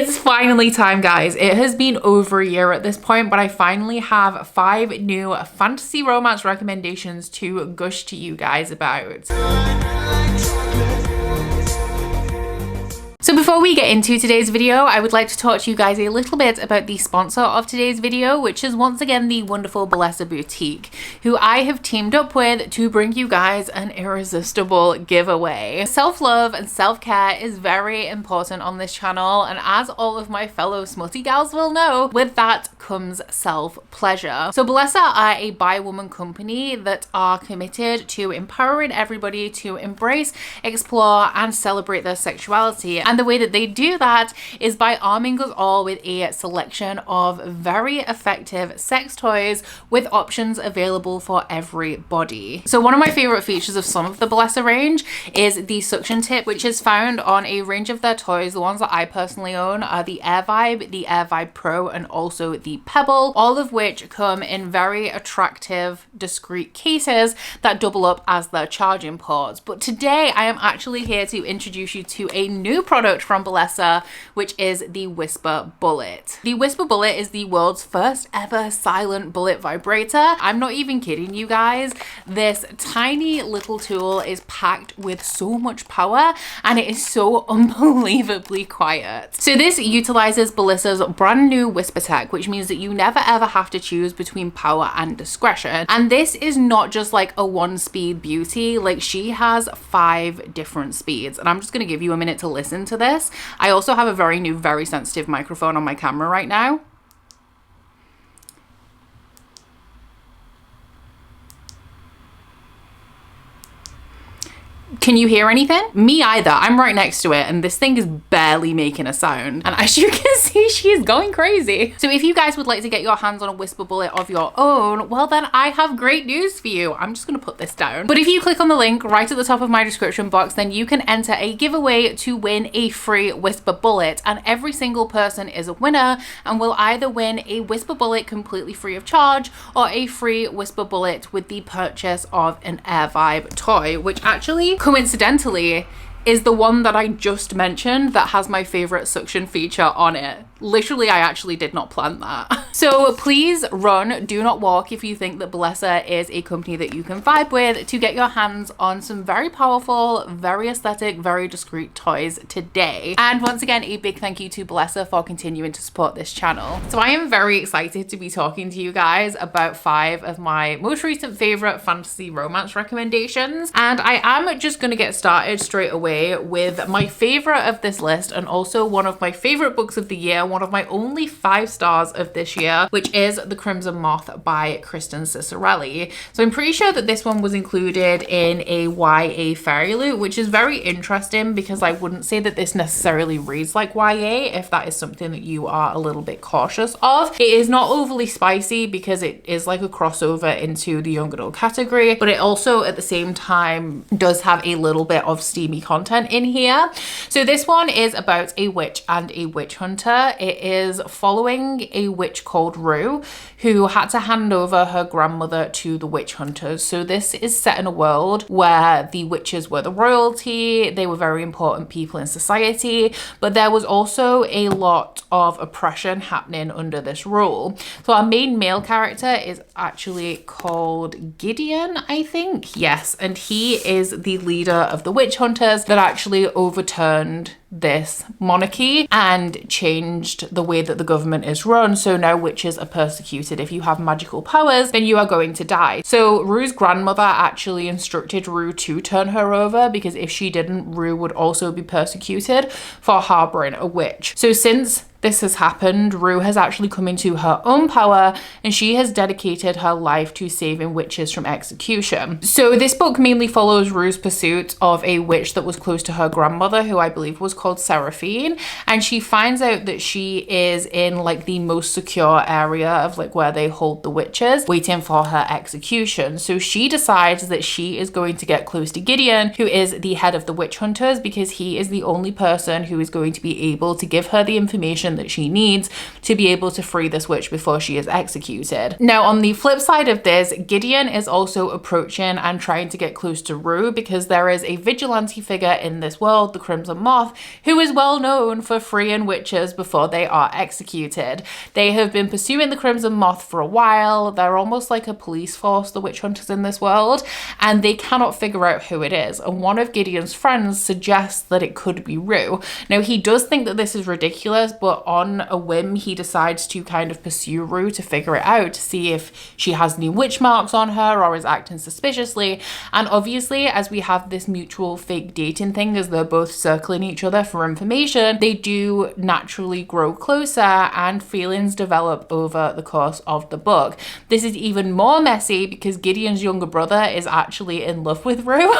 It's finally time, guys. It has been over a year at this point, but I finally have 5 new fantasy romance recommendations to gush to you guys about. So before we get into today's video, I would like to talk to you guys a little bit about the sponsor of today's video, which is once again the wonderful Becca Boutique, who I have teamed up with to bring you guys an irresistible giveaway. Self-love and self-care is very important on this channel, and as all of my fellow smutty gals will know, with that comes self-pleasure. So Becca are a bi-woman company that are committed to empowering everybody to embrace, explore, and celebrate their sexuality. And the way that they do that is by arming us all with a selection of very effective sex toys with options available for everybody. So one of my favorite features of some of the Becca range is the suction tip, which is found on a range of their toys. The ones that I personally own are the Air Vibe, the Air Vibe Pro, and also the Pebble, all of which come in very attractive, discreet cases that double up as their charging ports. But today I am actually here to introduce you to a new product from Becca, which is the Whisper Bullet. The Whisper Bullet is the world's first ever silent bullet vibrator. I'm not even kidding you guys. This tiny little tool is packed with so much power, and it is so unbelievably quiet. So this utilizes Becca's brand new Whisper Tech, which means that you never ever have to choose between power and discretion. And this is not just like a 1-speed beauty, like she has 5 different speeds. And I'm just gonna give you a minute to listen to this. I also have a very new, very sensitive microphone on my camera right now. Can you hear anything? Me either. I'm right next to it and this thing is barely making a sound. And as you can see, she is going crazy. So if you guys would like to get your hands on a Whisper Bullet of your own, well then I have great news for you. I'm just gonna put this down. But if you click on the link right at the top of my description box, then you can enter a giveaway to win a free Whisper Bullet. And every single person is a winner and will either win a Whisper Bullet completely free of charge or a free Whisper Bullet with the purchase of an Air Vibe toy, which actually coincidentally is the one that I just mentioned that has my favorite suction feature on it. Literally, I actually did not plan that. So please run, do not walk if you think that Becca is a company that you can vibe with to get your hands on some very powerful, very aesthetic, very discreet toys today. And once again, a big thank you to Becca for continuing to support this channel. So I am very excited to be talking to you guys about 5 of my most recent favorite fantasy romance recommendations. And I am just gonna get started straight away with my favorite of this list and also one of my favorite books of the year, one of my only 5 stars of this year, which is The Crimson Moth by Kristen Cicerelli. So I'm pretty sure that this one was included in a YA fairy loot, which is very interesting because I wouldn't say that this necessarily reads like YA if that is something that you are a little bit cautious of. It is not overly spicy because it is like a crossover into the young adult category, but it also at the same time does have a little bit of steamy content in here. So this one is about a witch and a witch hunter. It is following a witch called Rue who had to hand over her grandmother to the witch hunters. So this is set in a world where the witches were the royalty, they were very important people in society, but there was also a lot of oppression happening under this rule. So our main male character is actually called Gideon, I think. Yes, and he is the leader of the witch hunters that actually overturned this monarchy and changed the way that the government is run. So now witches are persecuted. If you have magical powers, then you are going to die. So Rue's grandmother actually instructed Rue to turn her over because if she didn't, Rue would also be persecuted for harboring a witch. So since this has happened, Rue has actually come into her own power and she has dedicated her life to saving witches from execution. So this book mainly follows Rue's pursuit of a witch that was close to her grandmother, who I believe was called Seraphine, and she finds out that she is in like the most secure area of like where they hold the witches, waiting for her execution. So she decides that she is going to get close to Gideon, who is the head of the witch hunters, because he is the only person who is going to be able to give her the information that she needs to be able to free this witch before she is executed. Now, on the flip side of this, Gideon is also approaching and trying to get close to Rue because there is a vigilante figure in this world, the Crimson Moth, who is well known for freeing witches before they are executed. They have been pursuing the Crimson Moth for a while. They're almost like a police force, the witch hunters in this world, and they cannot figure out who it is. And one of Gideon's friends suggests that it could be Rue. Now, he does think that this is ridiculous, but on a whim, he decides to kind of pursue Rue to figure it out, to see if she has any witch marks on her or is acting suspiciously. And obviously, as we have this mutual fake dating thing, as they're both circling each other for information, they do naturally grow closer and feelings develop over the course of the book. This is even more messy because Gideon's younger brother is actually in love with Rue.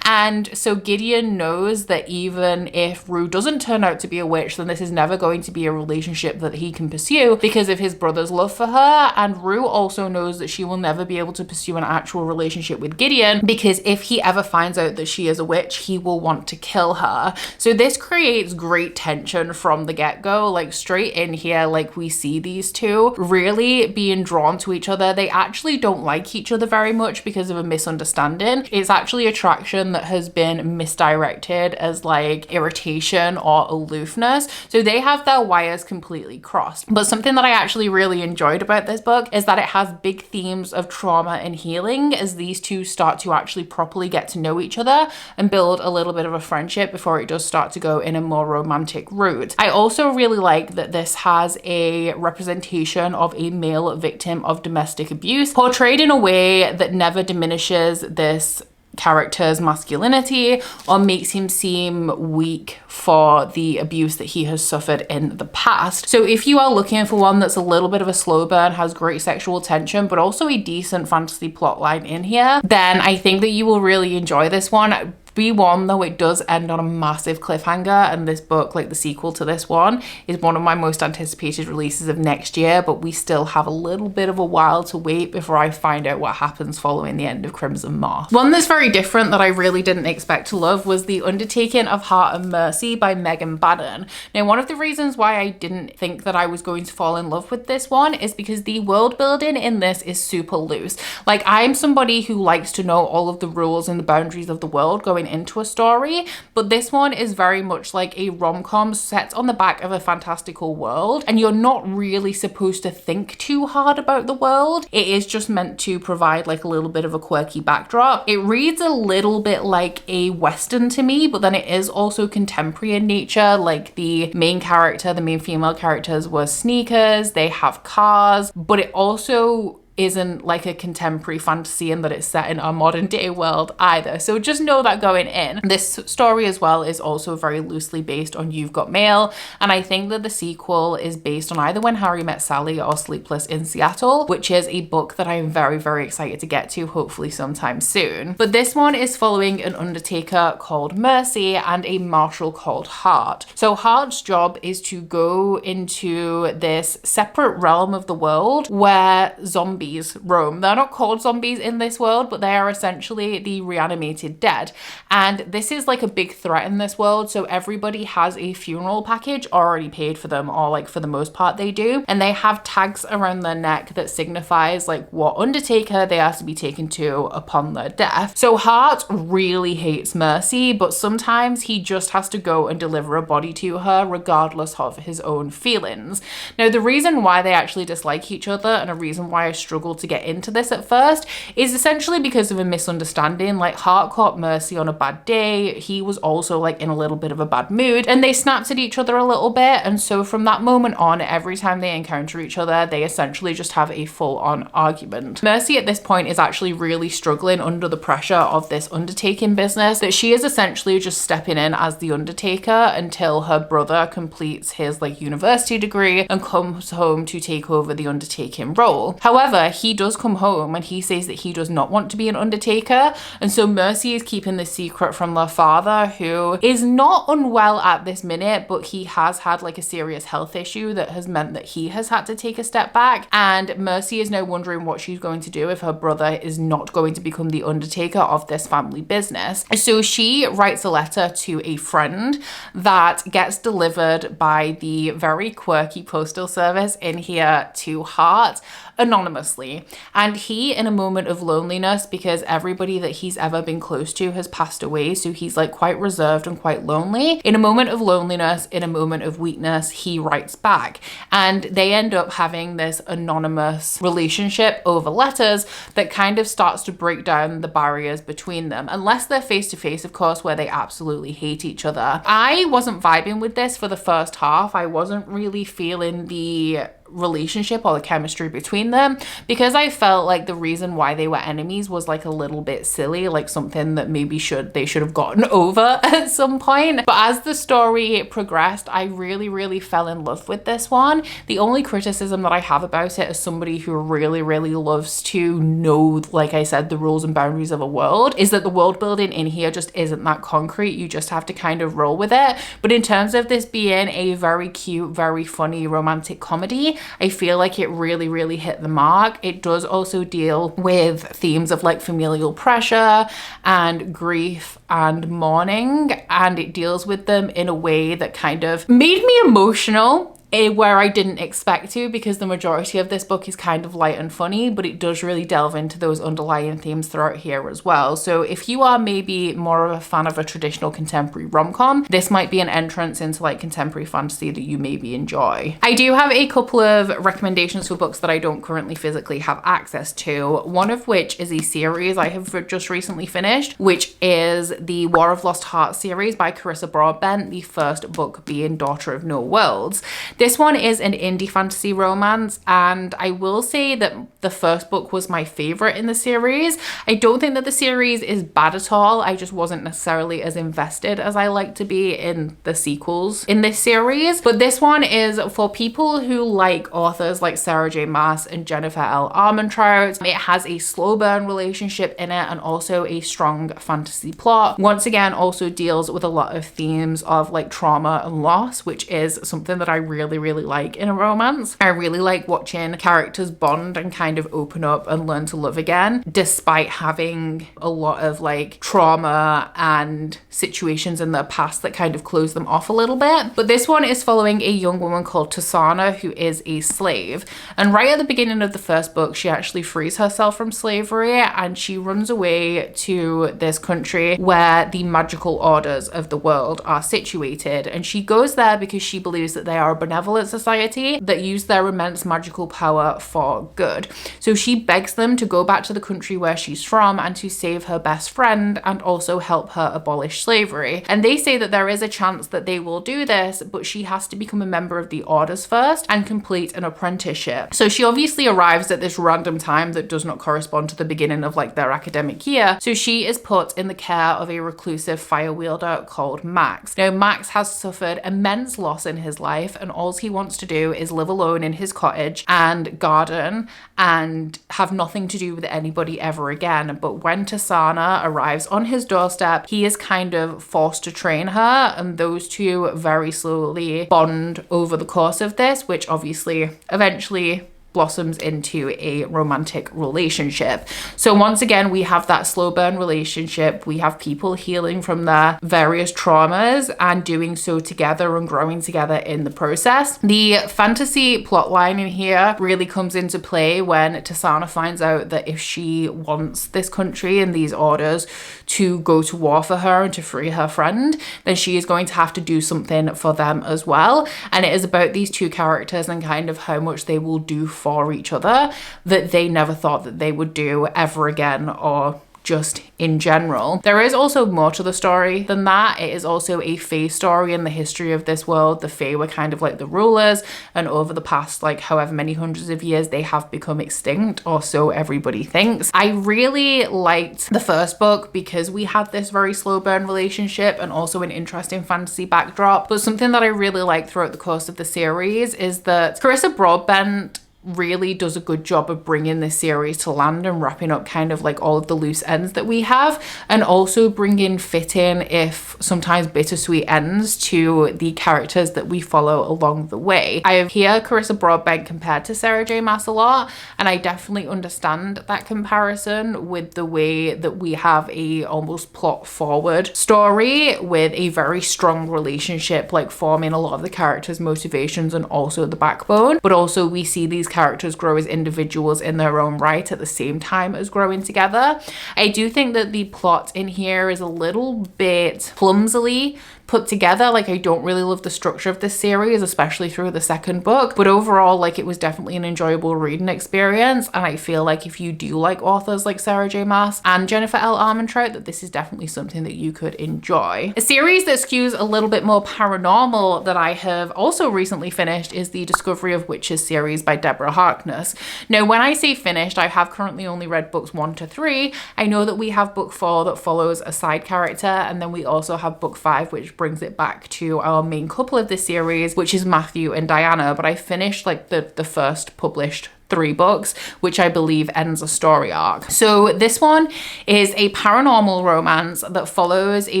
And so Gideon knows that even if Rue doesn't turn out to be a witch, then this is never going to be a relationship that he can pursue because of his brother's love for her. And Rue also knows that she will never be able to pursue an actual relationship with Gideon because if he ever finds out that she is a witch, he will want to kill her. So this creates great tension from the get-go. Like straight in here, like we see these two really being drawn to each other. They actually don't like each other very much because of a misunderstanding. It's actually attraction that has been misdirected as like irritation or aloofness. So they have their wires completely crossed. But something that I actually really enjoyed about this book is that it has big themes of trauma and healing as these two start to actually properly get to know each other and build a little bit of a friendship before it does start to go in a more romantic route. I also really like that this has a representation of a male victim of domestic abuse portrayed in a way that never diminishes this character's masculinity or makes him seem weak for the abuse that he has suffered in the past. So if you are looking for one that's a little bit of a slow burn, has great sexual tension, but also a decent fantasy plotline in here, then I think that you will really enjoy this one. Be warned though, it does end on a massive cliffhanger, and this book, like the sequel to this one, is one of my most anticipated releases of next year, but we still have a little bit of a while to wait before I find out what happens following the end of Crimson Moth. One that's very different that I really didn't expect to love was The Undertaking of Heart and Mercy by Megan Baden. Now, one of the reasons why I didn't think that I was going to fall in love with this one is because the world building in this is super loose. Like, I'm somebody who likes to know all of the rules and the boundaries of the world going into a story, but this one is very much like a rom-com set on the back of a fantastical world, and you're not really supposed to think too hard about the world. It is just meant to provide like a little bit of a quirky backdrop. It reads a little bit like a Western to me, but then it is also contemporary in nature. Like the main female characters wear sneakers, they have cars, but it also isn't like a contemporary fantasy in that it's set in our modern day world either. So just know that going in. This story as well is also very loosely based on You've Got Mail, and I think that the sequel is based on either When Harry Met Sally or Sleepless in Seattle, which is a book that I'm very, very excited to get to, hopefully sometime soon. But this one is following an undertaker called Mercy and a marshal called Hart. So Hart's job is to go into this separate realm of the world where zombies roam. They're not called zombies in this world, but they are essentially the reanimated dead. And this is like a big threat in this world. So everybody has a funeral package already paid for them, or like for the most part they do. And they have tags around their neck that signifies like what undertaker they are to be taken to upon their death. So Hart really hates Mercy, but sometimes he just has to go and deliver a body to her regardless of his own feelings. Now, the reason why they actually dislike each other, and a reason why I struggled to get into this at first, is essentially because of a misunderstanding. Like, Hart caught Mercy on a bad day. He was also like in a little bit of a bad mood, and they snapped at each other a little bit. And so from that moment on, every time they encounter each other, they essentially just have a full-on argument. Mercy at this point is actually really struggling under the pressure of this undertaking business, that she is essentially just stepping in as the undertaker until her brother completes his like university degree and comes home to take over the undertaking role. However, brother, he does come home and he says that he does not want to be an undertaker. And so Mercy is keeping this secret from their father, who is not unwell at this minute, but he has had like a serious health issue that has meant that he has had to take a step back. And Mercy is now wondering what she's going to do if her brother is not going to become the undertaker of this family business. So she writes a letter to a friend that gets delivered by the very quirky postal service in here to Hart anonymously. And he, in a moment of loneliness, because everybody that he's ever been close to has passed away, so he's like quite reserved and quite lonely. In a moment of loneliness, in a moment of weakness, he writes back, and they end up having this anonymous relationship over letters that kind of starts to break down the barriers between them, unless they're face to face, of course, where they absolutely hate each other. I wasn't vibing with this for the first half. I wasn't really feeling the relationship or the chemistry between them, because I felt like the reason why they were enemies was like a little bit silly, like something that maybe they should have gotten over at some point. But as the story progressed, I really fell in love with this one. The only criticism that I have about it as somebody who really loves to know, like I said, the rules and boundaries of a world, is that the world building in here just isn't that concrete. You just have to kind of roll with it. But in terms of this being a very cute, very funny romantic comedy, I feel like it really hit the mark. It does also deal with themes of like familial pressure and grief and mourning, and it deals with them in a way that kind of made me emotional where I didn't expect to, because the majority of this book is kind of light and funny, but it does really delve into those underlying themes throughout here as well. So if you are maybe more of a fan of a traditional contemporary rom-com, this might be an entrance into like contemporary fantasy that you maybe enjoy. I do have a couple of recommendations for books that I don't currently physically have access to, one of which is a series I have just recently finished, which is the War of Lost Hearts series by Carissa Broadbent, the first book being Daughter of No Worlds. This one is an indie fantasy romance, and I will say that the first book was my favorite in the series. I don't think that the series is bad at all. I just wasn't necessarily as invested as I like to be in the sequels in this series. But this one is for people who like authors like Sarah J. Maas and Jennifer L. Armentrout. It has a slow burn relationship in it and also a strong fantasy plot. Once again, also deals with a lot of themes of like trauma and loss, which is something that I really like in a romance. I really like watching characters bond and kind of open up and learn to love again, despite having a lot of like trauma and situations in their past that kind of close them off a little bit. But this one is following a young woman called Tasana, who is a slave. And right at the beginning of the first book, she actually frees herself from slavery and she runs away to this country where the magical orders of the world are situated. And she goes there because she believes that they are a benevolent society that use their immense magical power for good. So she begs them to go back to the country where she's from and to save her best friend and also help her abolish slavery. And they say that there is a chance that they will do this, but she has to become a member of the orders first and complete an apprenticeship. So she obviously arrives at this random time that does not correspond to the beginning of like their academic year. So she is put in the care of a reclusive fire wielder called Max. Now Max has suffered immense loss in his life, and all he wants to do is live alone in his cottage and garden and have nothing to do with anybody ever again. But when Tasana arrives on his doorstep, he is kind of forced to train her, and those two very slowly bond over the course of this, which obviously eventually blossoms into a romantic relationship. So once again, we have that slow burn relationship. We have people healing from their various traumas and doing so together and growing together in the process. The fantasy plotline in here really comes into play when Tasana finds out that if she wants this country and these orders to go to war for her and to free her friend, then she is going to have to do something for them as well. And it is about these two characters and kind of how much they will do for each other that they never thought that they would do ever again, or just in general. There is also more to the story than that. It is also a Fae story in the history of this world. The Fae were kind of like the rulers, and over the past like however many hundreds of years they have become extinct, or so everybody thinks. I really liked the first book because we had this very slow burn relationship and also an interesting fantasy backdrop. But something that I really liked throughout the course of the series is that Carissa Broadbent really does a good job of bringing this series to land and wrapping up kind of like all of the loose ends that we have, and also bringing fitting, if sometimes bittersweet, ends to the characters that we follow along the way. I hear Carissa Broadbent compared to Sarah J Maas a lot, and I definitely understand that comparison with the way that we have a almost plot forward story with a very strong relationship like forming a lot of the characters' motivations and also the backbone, but also we see these characters grow as individuals in their own right at the same time as growing together. I do think that the plot in here is a little bit clumsily put together. Like, I don't really love the structure of this series, especially through the second book, but overall, like, it was definitely an enjoyable reading experience, and I feel like if you do like authors like Sarah J Maas and Jennifer L. Armentrout, that this is definitely something that you could enjoy. A series that skews a little bit more paranormal that I have also recently finished is the Discovery of Witches series by Deborah Harkness. Now, when I say finished, I have currently only read books 1 to 3. I know that we have book 4 that follows a side character, and then we also have book 5, which brings it back to our main couple of the series, which is Matthew and Diana. But I finished like the first published 3 books, which I believe ends a story arc. So this one is a paranormal romance that follows a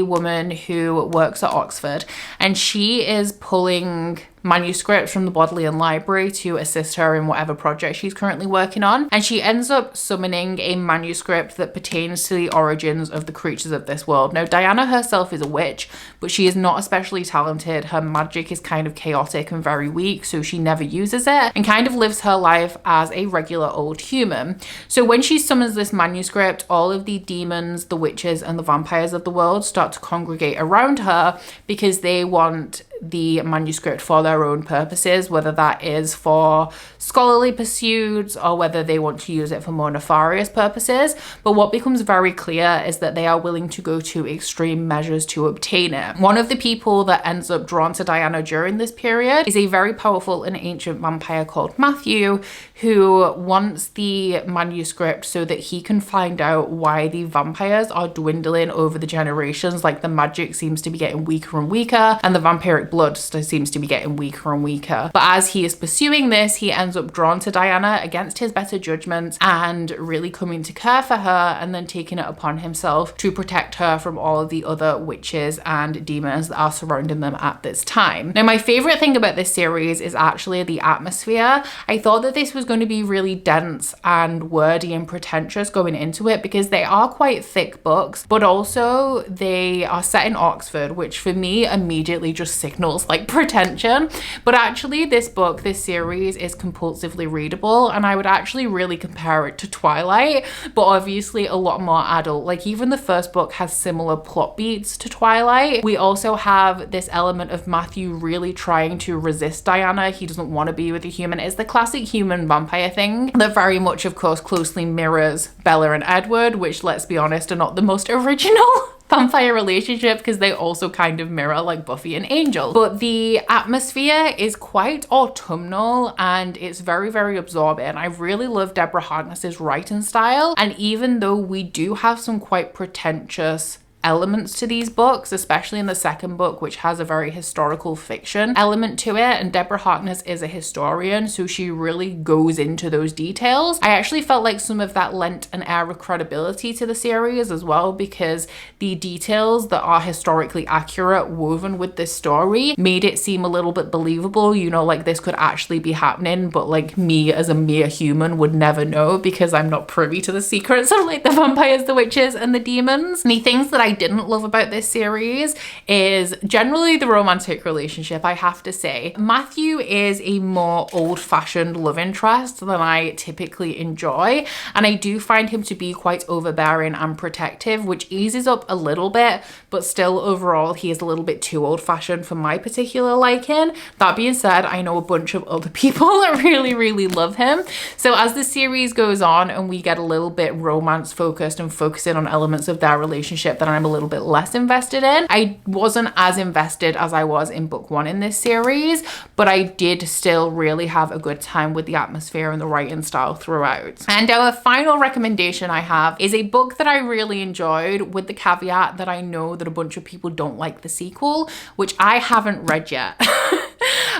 woman who works at Oxford, and she is pulling manuscripts from the Bodleian Library to assist her in whatever project she's currently working on, and she ends up summoning a manuscript that pertains to the origins of the creatures of this world. Now, Diana herself is a witch, but she is not especially talented. Her magic is kind of chaotic and very weak, so she never uses it and kind of lives her life as a regular old human. So when she summons this manuscript, all of the demons, the witches, and the vampires of the world start to congregate around her because they want the manuscript for their own purposes, whether that is for scholarly pursuits or whether they want to use it for more nefarious purposes. But what becomes very clear is that they are willing to go to extreme measures to obtain it. One of the people that ends up drawn to Diana during this period is a very powerful and ancient vampire called Matthew, who wants the manuscript so that he can find out why the vampires are dwindling over the generations. Like, the magic seems to be getting weaker and weaker, and the vampiric blood seems to be getting weaker and weaker. But as he is pursuing this, he ends up drawn to Diana against his better judgment and really coming to care for her, and then taking it upon himself to protect her from all of the other witches and demons that are surrounding them at this time. Now, my favorite thing about this series is actually the atmosphere. I thought that this was going to be really dense and wordy and pretentious going into it because they are quite thick books, but also they are set in Oxford, which for me immediately just signals like pretension. But actually this series is compulsively readable, and I would actually really compare it to Twilight, but obviously a lot more adult. Like, even the first book has similar plot beats to Twilight. We also have this element of Matthew really trying to resist Diana. He doesn't want to be with a human. It's the classic human vampire thing that very much, of course, closely mirrors Bella and Edward, which, let's be honest, are not the most original vampire relationship because they also kind of mirror like Buffy and Angel. But the atmosphere is quite autumnal and it's very, very absorbing. I really love Deborah Harkness's writing style, and even though we do have some quite pretentious elements to these books, especially in the second book, which has a very historical fiction element to it, and Deborah Harkness is a historian, so she really goes into those details. I actually felt like some of that lent an air of credibility to the series as well, because the details that are historically accurate woven with this story made it seem a little bit believable, you know, like this could actually be happening, but like me as a mere human would never know because I'm not privy to the secrets of like the vampires, the witches, and the demons. And the things that I didn't love about this series is generally the romantic relationship, I have to say. Matthew is a more old-fashioned love interest than I typically enjoy, and I do find him to be quite overbearing and protective, which eases up a little bit, but still overall he is a little bit too old-fashioned for my particular liking. That being said, I know a bunch of other people that really, really love him. So as the series goes on and we get a little bit romance focused and focusing on elements of their relationship that I'm a little bit less invested in. I wasn't as invested as I was in book 1 in this series, but I did still really have a good time with the atmosphere and the writing style throughout. And our final recommendation I have is a book that I really enjoyed, with the caveat that I know that a bunch of people don't like the sequel, which I haven't read yet.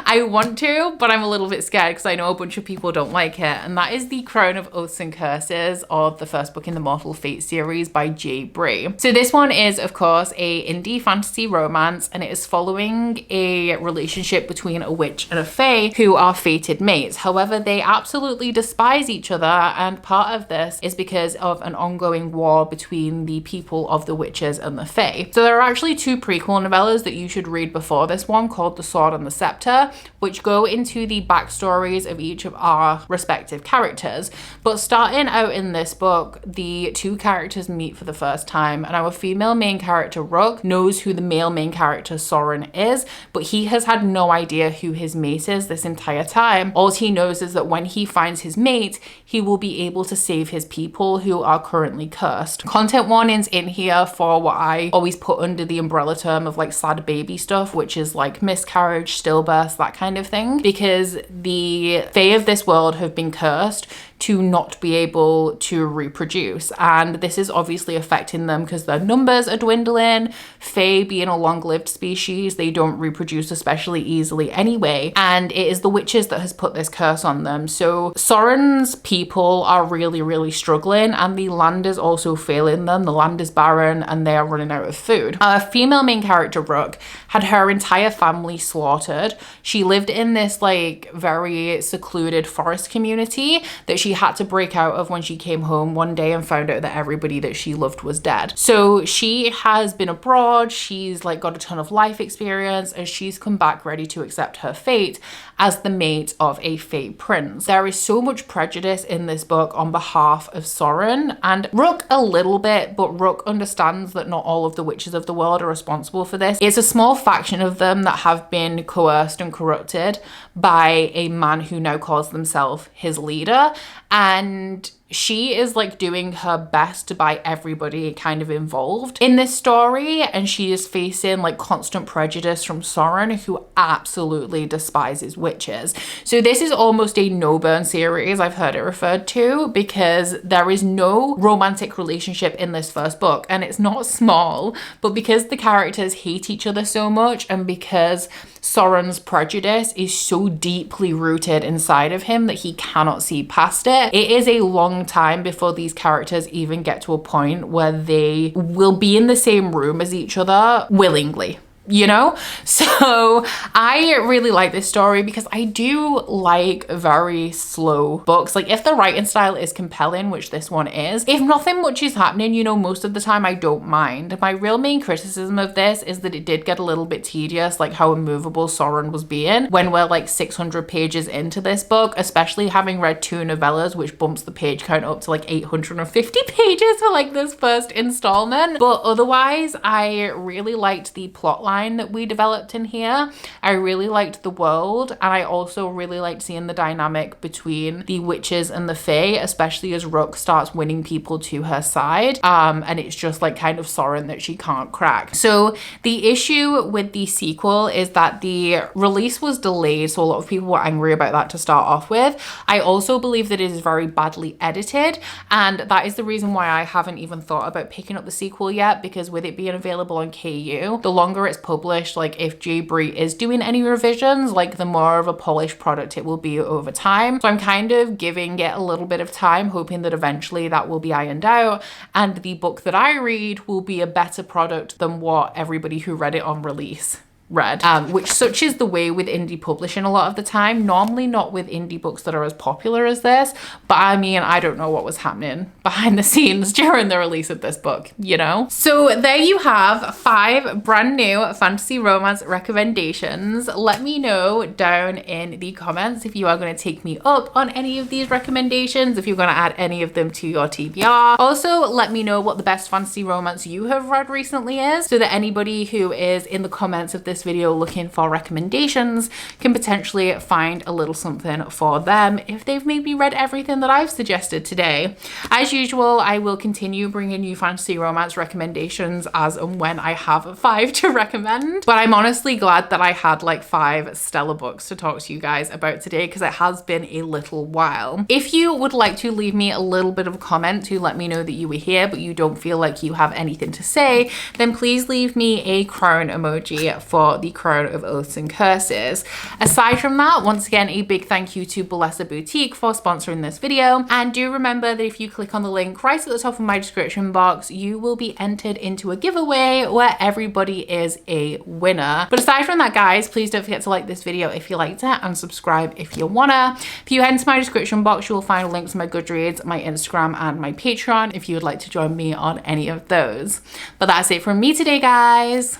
I want to, but I'm a little bit scared because I know a bunch of people don't like it. And that is The Crown of Oaths and Curses, or the first book in the Mortal Fate series by J. Bray. So this one is, of course, a indie fantasy romance, and it is following a relationship between a witch and a fae who are fated mates. However, they absolutely despise each other, and part of this is because of an ongoing war between the people of the witches and the fae. So there are actually two prequel novellas that you should read before this one called The Sword and the Scepter, which go into the backstories of each of our respective characters. But starting out in this book, the two characters meet for the first time, and our female main character Rook knows who the male main character Soren is, but he has had no idea who his mate is this entire time. All he knows is that when he finds his mate, he will be able to save his people who are currently cursed. Content warnings in here for what I always put under the umbrella term of like sad baby stuff, which is like miscarriage, stillbirth, that kind of thing, because the fae of this world have been cursed to not be able to reproduce, and this is obviously affecting them because their numbers are dwindling. Fae being a long-lived species, they don't reproduce especially easily anyway, and it is the witches that has put this curse on them. So Soren's people are really struggling, and the land is also failing them. The land is barren and they are running out of food. Our female main character Rook had her entire family slaughtered. She lived in this like very secluded forest community that she had to break out of when she came home one day and found out that everybody that she loved was dead. So she has been abroad, she's like got a ton of life experience, and she's come back ready to accept her fate as the mate of a fae prince. There is so much prejudice in this book on behalf of Soren and Rook a little bit, but Rook understands that not all of the witches of the world are responsible for this. It's a small faction of them that have been coerced and corrupted by a man who now calls themselves his leader, and she is like doing her best by everybody kind of involved in this story, and she is facing like constant prejudice from Soren, who absolutely despises witches. So this is almost a no burn series, I've heard it referred to, because there is no romantic relationship in this first book, and it's not small, but because the characters hate each other so much, and because Soren's prejudice is so deeply rooted inside of him that he cannot see past it, it is a long time before these characters even get to a point where they will be in the same room as each other willingly, you know? So I really like this story because I do like very slow books. Like if the writing style is compelling, which this one is, if nothing much is happening, you know, most of the time I don't mind. My real main criticism of this is that it did get a little bit tedious, like how immovable Soren was being when we're like 600 pages into this book, especially having read two novellas, which bumps the page count up to like 850 pages for like this first installment. But otherwise, I really liked the plotline that we developed in here. I really liked the world, and I also really liked seeing the dynamic between the witches and the fae, especially as Rook starts winning people to her side, and it's just like kind of Soren that she can't crack. So the issue with the sequel is that the release was delayed, so a lot of people were angry about that to start off with. I also believe that it is very badly edited, and that is the reason why I haven't even thought about picking up the sequel yet, because with it being available on KU, the longer it's published, like if J. Bray is doing any revisions, like the more of a polished product it will be over time. So I'm kind of giving it a little bit of time, hoping that eventually that will be ironed out and the book that I read will be a better product than what everybody who read it on release read, which such is the way with indie publishing a lot of the time. Normally not with indie books that are as popular as this, but I mean, I don't know what was happening behind the scenes during the release of this book, you know? So there you have 5 brand new fantasy romance recommendations. Let me know down in the comments if you are going to take me up on any of these recommendations, if you're going to add any of them to your TBR. Also, let me know what the best fantasy romance you have read recently is, so that anybody who is in the comments of this video looking for recommendations can potentially find a little something for them if they've maybe read everything that I've suggested today. As usual, I will continue bringing you fantasy romance recommendations as and when I have 5 to recommend, but I'm honestly glad that I had like 5 stellar books to talk to you guys about today, because it has been a little while. If you would like to leave me a little bit of a comment to let me know that you were here but you don't feel like you have anything to say, then please leave me a crown emoji for for the Crown of Oaths and Curses. Aside from that, once again, a big thank you to Bellesa Boutique for sponsoring this video. And do remember that if you click on the link right at the top of my description box, you will be entered into a giveaway where everybody is a winner. But aside from that, guys, please don't forget to like this video if you liked it and subscribe if you wanna. If you head into my description box, you will find links to my Goodreads, my Instagram, and my Patreon if you would like to join me on any of those. But that's it from me today, guys.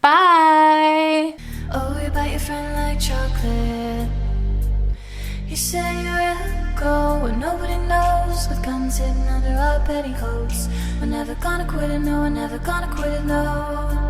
Bye. Oh, you bite your friend like chocolate. You say you'll go where nobody knows, with guns hidden under our petticoats. We're never gonna quit it, no, we're never gonna quit it, no.